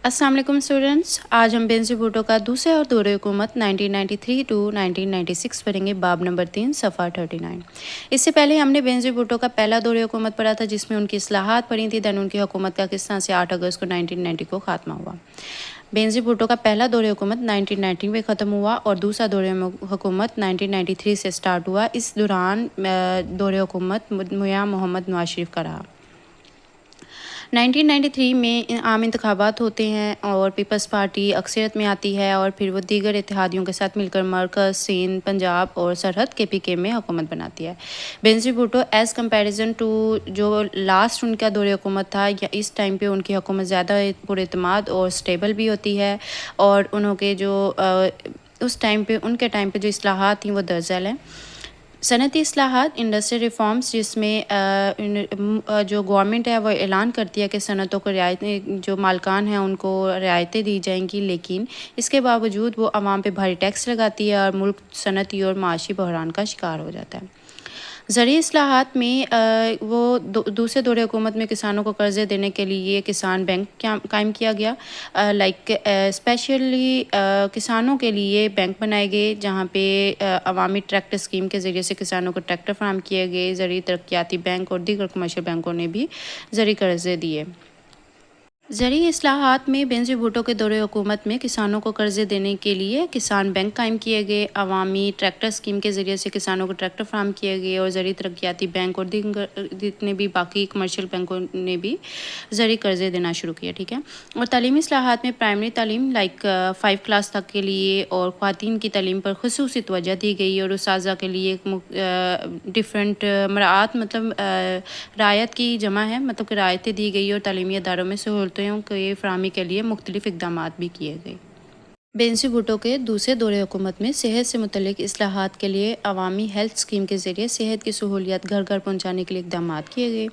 السلام علیکم اسٹوڈنٹس، آج ہم بینظیر بھٹو کا دوسرے اور دور حکومت 1993 ٹو 1996 پڑھیں گے، باب نمبر 3 صفحہ 39۔ اس سے پہلے ہم نے بینظیر بھٹو کا پہلا دور حکومت پڑھا تھا جس میں ان کی اصلاحات پڑھی تھی، دین ان کی حکومت کا کس طرح سے 8 اگست کو 1990 کو خاتمہ ہوا۔ بینظیر بھٹو کا پہلا دور حکومت 1990 میں ختم ہوا اور دوسرا دور حکومت 1993 سے سٹارٹ ہوا۔ اس دوران دور حکومت میاں محمد نواز شریف کا رہا۔ 1993 میں عام انتخابات ہوتے ہیں اور پیپلز پارٹی اکثریت میں آتی ہے اور پھر وہ دیگر اتحادیوں کے ساتھ مل کر مرکز، سندھ، پنجاب اور سرحد KPK میں حکومت بناتی ہے۔ Benazir Bhutto as comparison to جو لاسٹ ان کا دور حکومت تھا، یا اس ٹائم پہ ان کی حکومت زیادہ پراعتماد اور اسٹیبل بھی ہوتی ہے، اور انہوں کے جو اس ٹائم پہ ان کے ٹائم پہ جو اصلاحات تھیں وہ درج ذیل ہیں۔ صنعتی اصلاحات، انڈسٹریل ریفارمز، جس میں جو گورنمنٹ ہے وہ اعلان کرتی ہے کہ صنعتوں کو رعایتیں، جو مالکان ہیں ان کو رعایتیں دی جائیں گی، لیکن اس کے باوجود وہ عوام پہ بھاری ٹیکس لگاتی ہے اور ملک صنعتی اور معاشی بحران کا شکار ہو جاتا ہے۔ زرعی اصلاحات میں وہ دوسرے دور حکومت میں کسانوں کو قرضے دینے کے لیے کسان بینک قائم کیا گیا، اسپیشلی کسانوں کے لیے بینک بنائے گئے جہاں پہ عوامی ٹریکٹر اسکیم کے ذریعے سے کسانوں کو ٹریکٹر فراہم کیے گئے۔ زرعی ترقیاتی بینک اور دیگر کمرشل بینکوں نے بھی زرعی قرضے دیے۔ زرعی اصلاحات میں بینظیر بھٹو کے دور حکومت میں کسانوں کو قرضے دینے کے لیے کسان بینک قائم کیے گئے، عوامی ٹریکٹر اسکیم کے ذریعے سے کسانوں کو ٹریکٹر فراہم کیے گئے، اور زرعی ترقیاتی بینک اور دیگر جتنے بھی باقی کمرشل بینکوں نے بھی زرعی قرضے دینا شروع کیا، ٹھیک ہے۔ اور تعلیمی اصلاحات میں پرائمری تعلیم 5 کلاس تک کے لیے اور خواتین کی تعلیم پر خصوصی توجہ دی گئی، اور اساتذہ کے لیے ڈفرینٹ مراعات، رعایت کی جمع ہے، کہ رعایتیں دی گئی اور تعلیمی اداروں میں سہولتوں کے فراہمی کے لیے مختلف اقدامات بھی کیے گئے۔ بینظیر بھٹو کے دوسرے دور حکومت میں صحت سے متعلق اصلاحات کے لیے عوامی ہیلتھ اسکیم کے ذریعے صحت کی سہولیات گھر گھر پہنچانے کے لیے اقدامات کیے گئے۔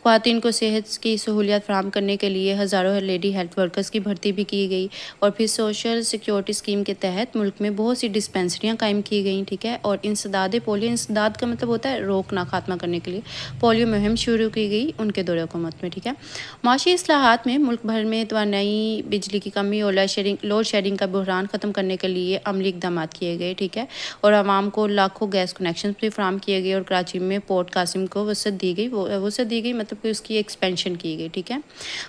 خواتین کو صحت کی سہولیات فراہم کرنے کے لیے ہزاروں لیڈی ہیلتھ ورکرز کی بھرتی بھی کی گئی، اور پھر سوشل سیکیورٹی اسکیم کے تحت ملک میں بہت سی ڈسپینسریاں قائم کی گئیں، ٹھیک ہے۔ اور انسداد پولیو، انسداد کا مطلب ہوتا ہے روکنا، خاتمہ کرنے کے لیے پولیو مہم شروع کی گئی ان کے دور حکومت میں، ٹھیک ہے۔ معاشی اصلاحات میں ملک بھر میں توانائی، بجلی کی کمی اور لوڈ شیڈنگ کا بحران ختم کرنے کے لیے عملی اقدامات کیے گئے، ٹھیک ہے۔ اور عوام کو لاکھوں گیس کنیکشن بھی فراہم کیے گئے، اور کراچی میں پورٹ قاسم کو وسعت دی گئی، مطلب کہ اس کی ایکسپینشن کی گئی، ٹھیک ہے۔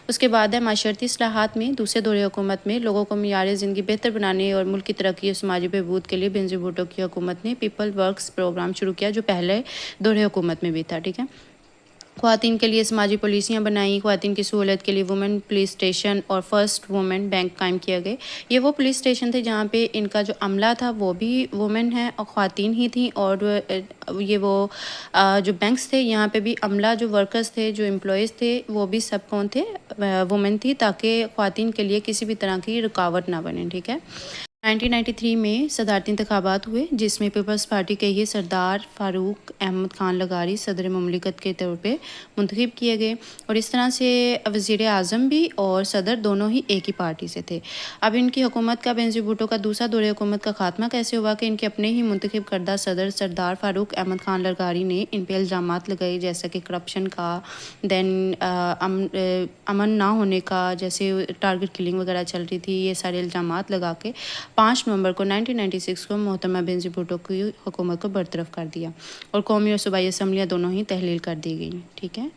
اس کے بعد ہے معاشرتی اصلاحات میں دوسرے دور حکومت میں لوگوں کو معیار زندگی بہتر بنانے اور ملک کی ترقی اور سماجی بہبود کے لیے بینظیر بھٹو کی حکومت نے پیپل ورکس پروگرام شروع کیا، جو پہلے دور حکومت میں بھی تھا، ٹھیک ہے۔ خواتین کے لیے سماجی پالیسیاں بنائیں، خواتین کی سہولت کے لیے وومن پولیس اسٹیشن اور فرسٹ وومن بینک قائم کیا گئے۔ یہ وہ پولیس اسٹیشن تھے جہاں پہ ان کا جو عملہ تھا وہ بھی وومن ہیں اور خواتین ہی تھیں، اور یہ وہ جو بینکس تھے یہاں پہ بھی عملہ، جو ورکرز تھے، جو امپلائیز تھے، وہ بھی سب کون تھے؟ وومن تھی، تاکہ خواتین کے لیے کسی بھی طرح کی رکاوٹ نہ بنے، ٹھیک ہے۔ 1993 میں صدارتی انتخابات ہوئے جس میں پیپلز پارٹی کے ہی سردار فاروق احمد خان لغاری صدر مملکت کے طور پہ منتخب کیے گئے، اور اس طرح سے وزیر اعظم بھی اور صدر دونوں ہی ایک ہی پارٹی سے تھے۔ اب ان کی حکومت کا، بینظیر بھٹو کا دوسرا دور حکومت کا خاتمہ کیسے ہوا کہ ان کے اپنے ہی منتخب کردہ صدر سردار فاروق احمد خان لغاری نے ان پہ الزامات لگائے، جیسا کہ کرپشن کا، دین امن نہ ہونے کا، جیسے ٹارگٹ کلنگ وغیرہ چل رہی تھی، یہ سارے الزامات لگا کے 5 نومبر کو 1996 کو محترمہ بینظیر بھٹو کی حکومت کو برطرف کر دیا، اور قومی اور صوبائی اسمبلیاں دونوں ہی تحلیل کر دی گئیں، ٹھیک ہے۔